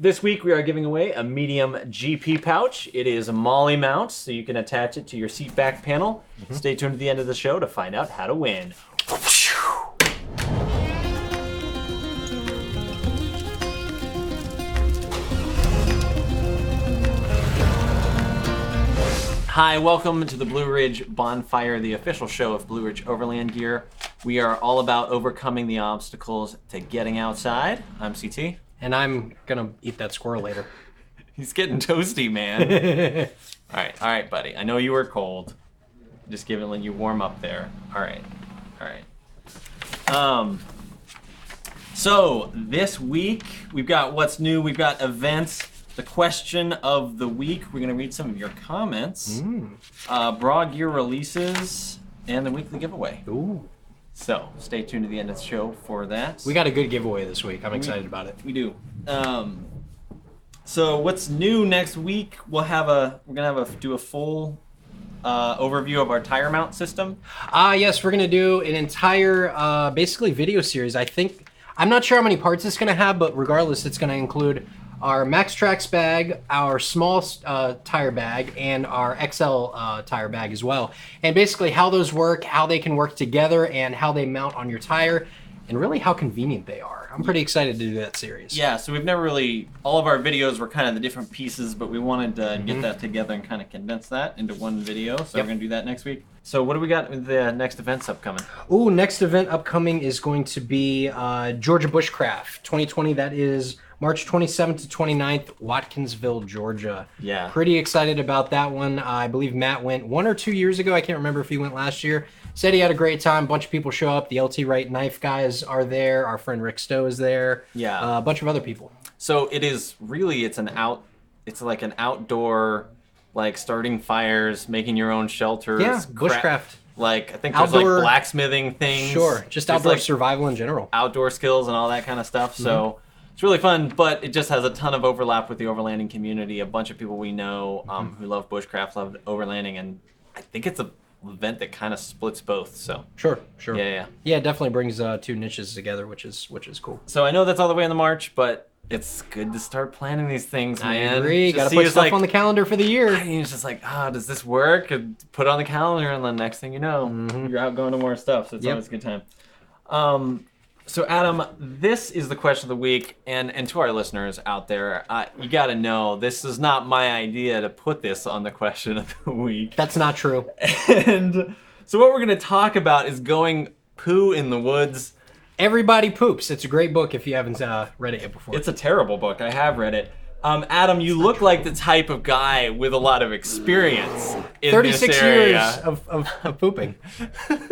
This week we are giving away a medium GP pouch. It is a MOLLE mount, so you can attach it to your seat back panel. Stay tuned to the end of the show to find out how to win. Hi, welcome to the Blue Ridge Bonfire, the official show of Blue Ridge Overland Gear. We are all about overcoming the obstacles to getting outside. I'm CT. And I'm gonna eat that squirrel later. He's getting toasty, man. All right, buddy. I know you were cold. Just letting you warm up there. All right. So this week we've got what's new. We've got events. The question of the week. We're gonna read some of your comments. BROG gear releases and the weekly giveaway. Ooh. So stay tuned to the end of the show for that. We got a good giveaway this week. I'm excited about it. We do. So what's new next week? We're gonna do a full overview of our tire mount system. Yes, we're gonna do an entire basically video series. I'm not sure how many parts it's gonna have, but regardless, it's gonna include our Max Trax bag, our small tire bag, and our XL tire bag as well. And basically how those work, how they can work together, and how they mount on your tire, and really how convenient they are. I'm pretty excited to do that series. Yeah, so we've never really, all of our videos were kind of the different pieces, but we wanted to get that together and kind of condense that into one video. So we're gonna do that next week. So what do we got with the next events upcoming? Ooh, next event upcoming is going to be Georgia Bushcraft 2020. That is March 27th to 29th, Watkinsville, Georgia. Yeah. Pretty excited about that one. I believe Matt went 1 or 2 years ago. I can't remember if he went last year. Said he had a great time. A bunch of people show up. The LT Wright knife guys are there. Our friend Rick Stowe is there. Yeah. A bunch of other people. So it is really, it's like an outdoor, like starting fires, making your own shelters. Yeah, bushcraft. Like, I think there's like blacksmithing things. Sure, just outdoor survival in general. Outdoor skills and all that kind of stuff. So it's really fun, but it just has a ton of overlap with the overlanding community. A bunch of people we know who love bushcraft, love overlanding, and I think it's an event that kind of splits both. So Sure. Yeah, it definitely brings two niches together, which is cool. So I know that's all the way in the March, but it's good to start planning these things, man. I agree. Got to put stuff on the calendar for the year. It's just like, does this work? And put it on the calendar, and then next thing you know, you're out going to more stuff. So it's always a good time. So Adam, this is the question of the week, and to our listeners out there, you got to know this is not my idea to put this on the question of the week. That's not true. And so what we're going to talk about is going poo in the woods. Everybody Poops. It's a great book if you haven't read it yet before. It's a terrible book. I have read it. Adam, you look like the type of guy with a lot of experience in 36 this area. years of pooping.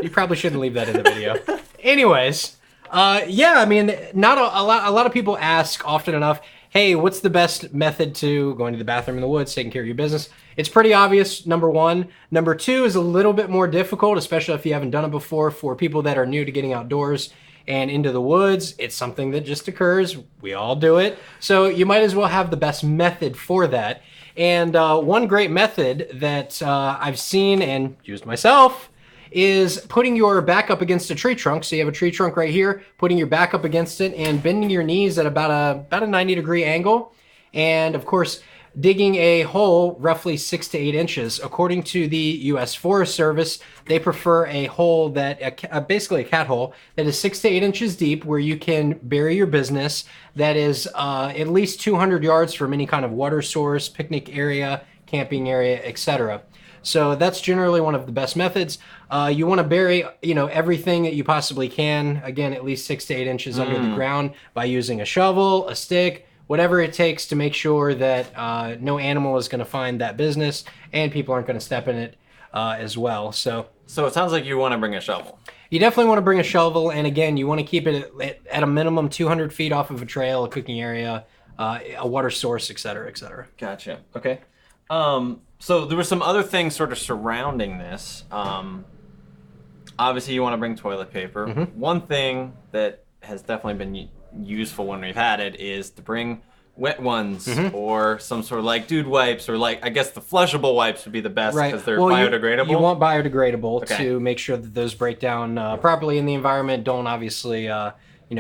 You probably shouldn't leave that in the video. Anyways, I mean, not a lot of people ask often enough, hey, what's the best method to going to the bathroom in the woods, taking care of your business? It's pretty obvious, number one. Number two is a little bit more difficult, especially if you haven't done it before. For people that are new to getting outdoors and into the woods, it's something that just occurs. We all do it. So you might as well have the best method for that. And one great method that I've seen and used myself is putting your back up against a tree trunk. So you have a tree trunk right here, putting your back up against it and bending your knees at about a 90-degree angle. And of course, digging a hole roughly 6 to 8 inches. According to the U.S. Forest Service, they prefer a hole basically a cat hole that is 6 to 8 inches deep, where you can bury your business. That is at least 200 yards from any kind of water source, picnic area, camping area, etc. So that's generally one of the best methods. You want to bury, everything that you possibly can. Again, at least 6 to 8 inches under the ground by using a shovel, a stick, whatever it takes to make sure that no animal is going to find that business and people aren't going to step in it as well. So it sounds like you want to bring a shovel. You definitely want to bring a shovel, and again, you want to keep it at a minimum 200 feet off of a trail, a cooking area, a water source, et cetera, et cetera. Gotcha. Okay. So there were some other things sort of surrounding this. Obviously, you want to bring toilet paper. One thing that has definitely been useful when we've had it is to bring wet ones or some sort of like dude wipes, or like, I guess the flushable wipes would be the best because they're biodegradable. You want biodegradable to make sure that those break down properly in the environment, don't obviously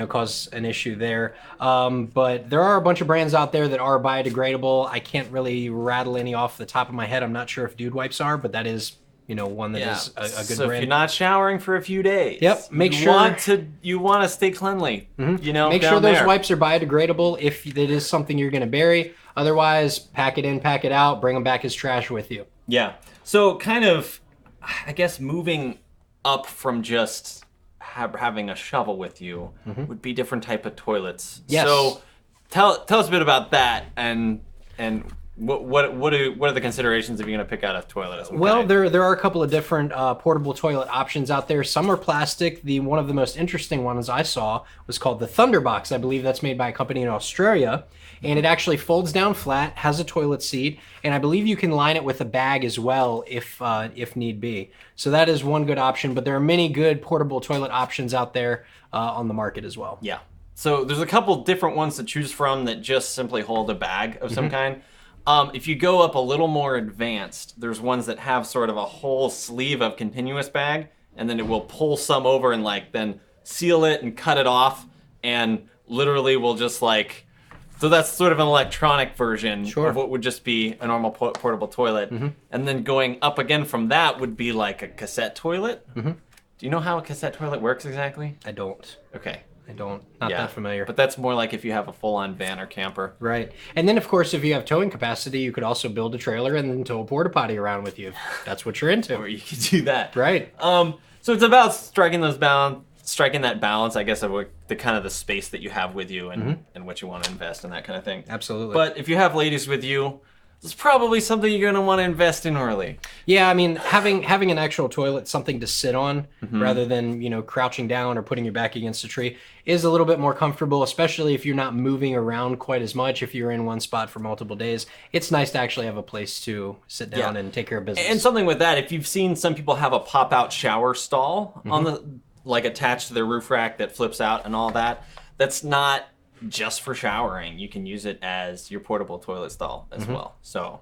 cause an issue there. But there are a bunch of brands out there that are biodegradable. I can't really rattle any off the top of my head. I'm not sure if Dude Wipes are, but that is one that is a good so brand. if you're not showering for a few days, make you sure want to stay cleanly. Make sure those wipes are biodegradable if it is something you're going to bury. Otherwise, pack it in, pack it out, bring them back as trash with you. Yeah. So kind of, I guess, moving up from just having a shovel with you would be different type of toilets. Yes. So tell us a bit about that and what are the considerations if you're going to pick out a toilet? Well, there are a couple of different portable toilet options out there. Some are plastic. One of the most interesting ones I saw was called the Thunderbox. I believe that's made by a company in Australia. And it actually folds down flat, has a toilet seat, and I believe you can line it with a bag as well if need be. So that is one good option, but there are many good portable toilet options out there on the market as well. Yeah. So there's a couple different ones to choose from that just simply hold a bag of some kind. If you go up a little more advanced, there's ones that have sort of a whole sleeve of continuous bag, and then it will pull some over and then seal it and cut it off, and literally will just so that's sort of an electronic version of what would just be a normal portable toilet. And then going up again from that would be like a cassette toilet. Do you know how a cassette toilet works exactly? I don't. Okay. I don't. Not that familiar. But that's more like if you have a full-on van or camper. Right. And then, of course, if you have towing capacity, you could also build a trailer and then tow a porta potty around with you. If that's what you're into. Or you could do that. Right. So it's about striking that balance, I guess, of the kind of the space that you have with you and what you want to invest in, that kind of thing. Absolutely. But if you have ladies with you, it's probably something you're going to want to invest in early. Yeah, I mean, having an actual toilet, something to sit on, rather than, crouching down or putting your back against a tree, is a little bit more comfortable, especially if you're not moving around quite as much. If you're in one spot for multiple days, it's nice to actually have a place to sit down and take care of business. And something with that, if you've seen some people have a pop-out shower stall on the attached to their roof rack that flips out and all that, that's not just for showering. You can use it as your portable toilet stall as well. So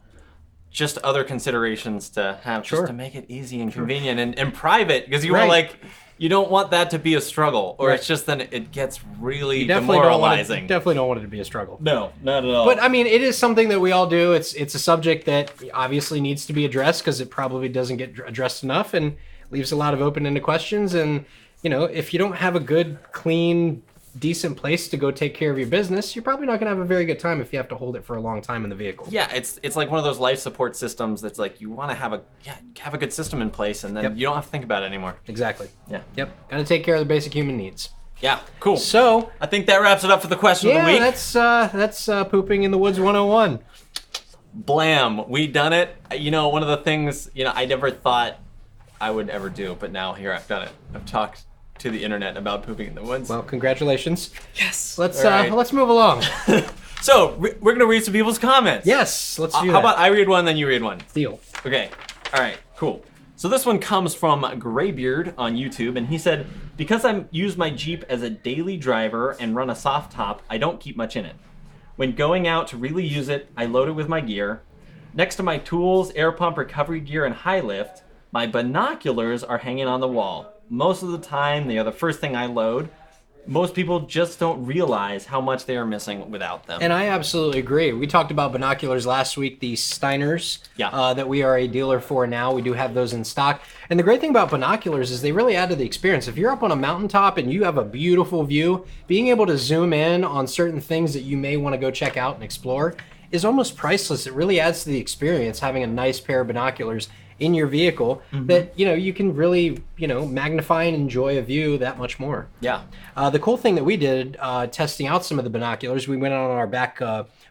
just other considerations to have just to make it easy and convenient and private, because you want you don't want that to be a struggle, or it's just then it gets really demoralizing. Definitely don't want it to be a struggle. No, not at all. But I mean, it is something that we all do. It's a subject that obviously needs to be addressed because it probably doesn't get addressed enough and leaves a lot of open-ended questions. And if you don't have a good, clean, decent place to go take care of your business, you're probably not going to have a very good time if you have to hold it for a long time in the vehicle. Yeah, it's like one of those life support systems that's like you want to have a good system in place, and then you don't have to think about it anymore. Exactly. Yeah. Yep. Got to take care of the basic human needs. Yeah. Cool. So I think that wraps it up for the question of the week. That's Pooping in the Woods 101. Blam, we done it. One of the things I never thought I would ever do, but now here I've done it. I've talked to the internet about pooping in the woods. Well, congratulations. Yes. Let's move along. So we're gonna read some people's comments. Yes, let's do that. How about I read one, then you read one? Deal. Okay. All right. Cool. So this one comes from Graybeard on YouTube, and he said, "Because I use my Jeep as a daily driver and run a soft top, I don't keep much in it. When going out to really use it, I load it with my gear. Next to my tools, air pump, recovery gear, and high lift, my binoculars are hanging on the wall. Most of the time, they are the first thing I load. Most people just don't realize how much they are missing without them." And I absolutely agree. We talked about binoculars last week, the Steiners, that we are a dealer for now. We do have those in stock. And the great thing about binoculars is they really add to the experience. If you're up on a mountaintop and you have a beautiful view, being able to zoom in on certain things that you may want to go check out and explore is almost priceless. It really adds to the experience having a nice pair of binoculars in your vehicle that you can really magnify and enjoy a view that much more. Yeah. The cool thing that we did testing out some of the binoculars, we went out on our back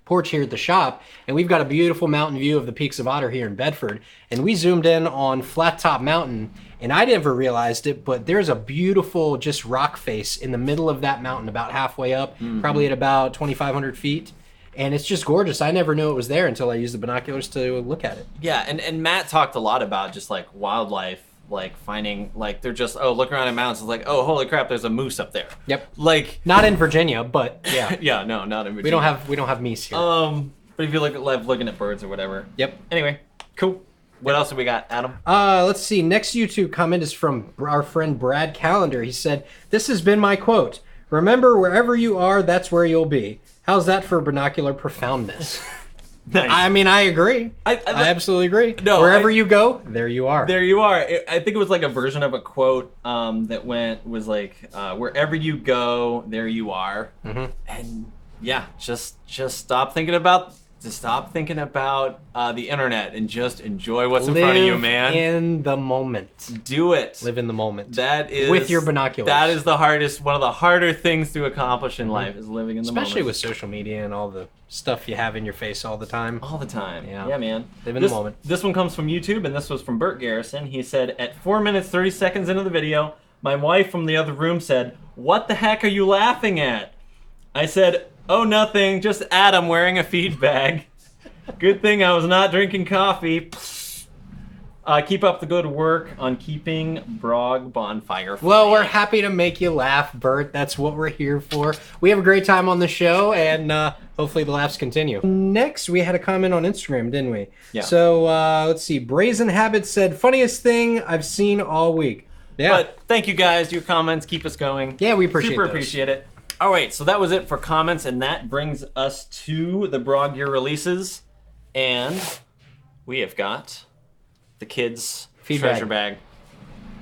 porch here at the shop, and we've got a beautiful mountain view of the Peaks of Otter here in Bedford, and we zoomed in on Flat Top Mountain, and I never realized it, but there's a beautiful just rock face in the middle of that mountain, about halfway up, probably at about 2,500 feet. And it's just gorgeous. I never knew it was there until I used the binoculars to look at it. Yeah, and Matt talked a lot about just like wildlife, like finding, like they're just, look around in mountains, it's like, oh, holy crap, there's a moose up there. Yep. Like, not in Virginia, but yeah. Yeah, no, not in Virginia. We don't have meese here. But if you look at looking at birds or whatever. Yep. Anyway, cool. What else have we got, Adam? Let's see. Next YouTube comment is from our friend Brad Callender. He said, "This has been my quote. Remember, wherever you are, that's where you'll be. How's that for binocular profoundness? Nice. I mean, I agree. I absolutely agree. No, wherever you go, there you are. There you are. I think it was like a version of a quote that was like, wherever you go, there you are. Mm-hmm. And yeah, just stop thinking about the internet and just enjoy what's in front of you, man. Live in the moment. Do it. Live in the moment. That is with your binoculars. That is one of the harder things to accomplish in life is living in the moment. Especially with social media and all the stuff you have in your face all the time. All the time. Yeah, man. Live in the moment. This one comes from YouTube, and this was from Bert Garrison. He said, at 4 minutes 30 seconds into the video, my wife from the other room said, "What the heck are you laughing at?" I said, "Oh, nothing. Just Adam wearing a feed bag. Good thing I was not drinking coffee." Keep up the good work on keeping BROG Bonfire free. Well, we're happy to make you laugh, Bert. That's what we're here for. We have a great time on the show, and hopefully the laughs continue. Next, we had a comment on Instagram, didn't we? Yeah. So, let's see. Brazen Habit said, funniest thing I've seen all week. Yeah. But thank you guys. Your comments keep us going. Yeah, we appreciate Super those. appreciate it. All right, so that was it for comments, and that brings us to the BROG Year releases. And we have got the kids' treasure bag.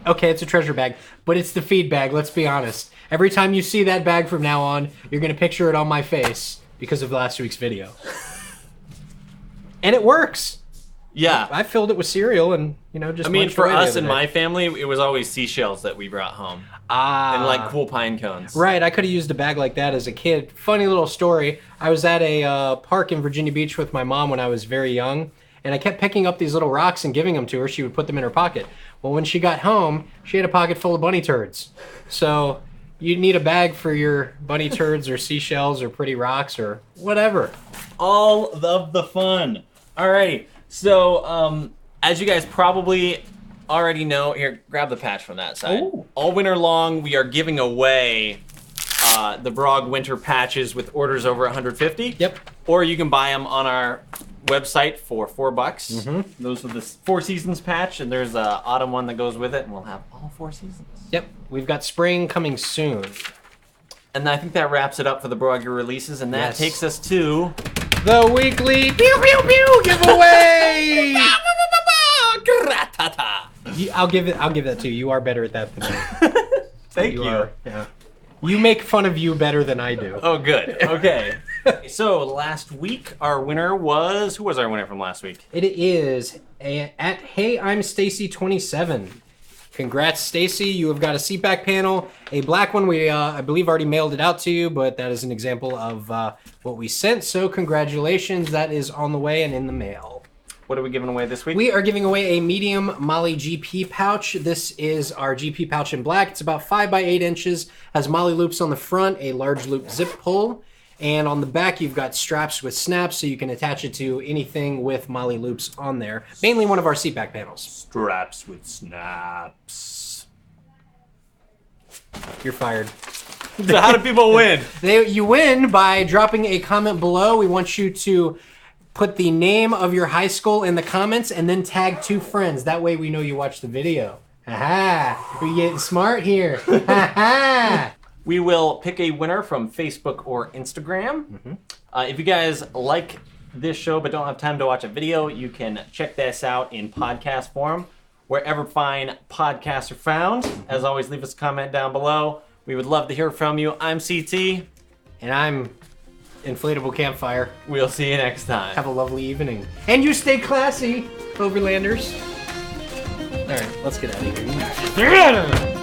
Okay, it's a treasure bag, but it's the feed bag, let's be honest. Every time you see that bag from now on, you're going to picture it on my face because of last week's video. And it works. Yeah. I filled it with cereal and, just I mean, for us and my family, it was always seashells that we brought home. And like cool pine cones. Right, I could have used a bag like that as a kid. Funny little story. I was at a park in Virginia Beach with my mom when I was very young, and I kept picking up these little rocks and giving them to her. She would put them in her pocket. Well, when she got home, she had a pocket full of bunny turds. So you need a bag for your bunny turds or seashells or pretty rocks or whatever. All of the fun. Alrighty. So, as you guys probably already know, here, grab the patch from that side. Ooh. All winter long, we are giving away the BROG winter patches with orders over 150. Yep. Or you can buy them on our website for $4. Mm-hmm. Those are the 4 seasons patch, and there's an autumn one that goes with it, and we'll have all 4 seasons. Yep. We've got spring coming soon. And I think that wraps it up for the BROG Year releases, and that takes us to the weekly pew pew pew giveaway. I'll give that to you. You are better at that than me. Thank you. Yeah. You make fun of you better than I do. Oh, good. Okay. So last week, our winner was... Who was our winner from last week? It is at Hey I'm Stacy 27. Congrats, Stacy. You have got a seat back panel, a black one. We, I believe, already mailed it out to you, but that is an example of what we sent. So congratulations. That is on the way and in the mail. What are we giving away this week? We are giving away a medium Molly GP pouch. This is our GP pouch in black. It's about 5 by 8 inches. Has Molly loops on the front, a large loop zip pull. And on the back, you've got straps with snaps, so you can attach it to anything with Molly loops on there. Mainly one of our seat back panels. Straps with snaps. You're fired. So how do people win? You win by dropping a comment below. We want you to put the name of your high school in the comments and then tag 2 friends. That way we know you watched the video. Ha-ha! We getting smart here. Ha-ha! We will pick a winner from Facebook or Instagram. Mm-hmm. If you guys like this show but don't have time to watch a video, you can check this out in podcast form, wherever fine podcasts are found. As always, leave us a comment down below. We would love to hear from you. I'm CT. And I'm Inflatable Campfire. We'll see you next time. Have a lovely evening. And you stay classy, Overlanders. All right, let's get out of here.